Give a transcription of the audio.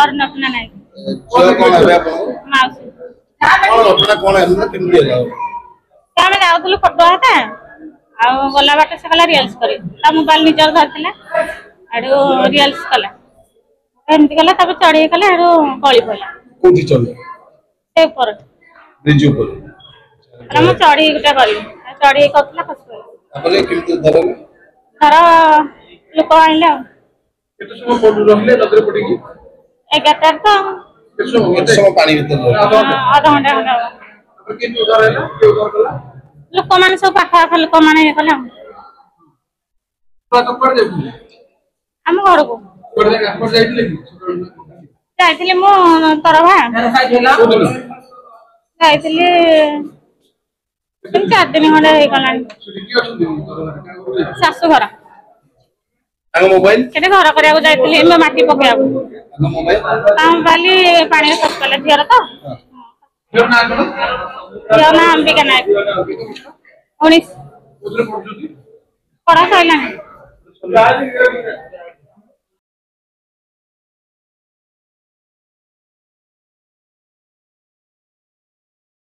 और नपना नहीं छुआ कौन है आपको माउसी कौन घटना कौन है मतलब केमती होला क्या मैं जाऊँ फोटो है आ गला बाटे से कला रिल्स करी ता मोबाइल निजर धरथिला आडो रिल्स कला एमती कला तब चढ़ी कला आडो गली पड़ा कोठी चल से ऊपर ब्रिज ऊपर हम चढ़ी गुटा करी चढ़ी करथला खस पड़ा आपले केमती धरले घर लोक आइला केते समय फोटो रखले नदरे पड़ी की 11 तो केते समय पानी भीतर रहे आधा घंटा घंटा अब केते उधर है ना के उधर कला लोक माने सब पाखा पाखा लोक माने कला तो पड़ दे हम घर को पड़ जाइले जाइथिले मो तरभा जाइथिले 4 दिन खंडे हे गलानी सासु घर आगे मोबाइल केते घर करिया जाइथिले मे माटी पकेया आगे मोबाइल हम बाली पानी सब कले झियर तो फिर ना करो यो ना अंबिका नायक 19 उधर पड़ जुती पढ़ा सइलानी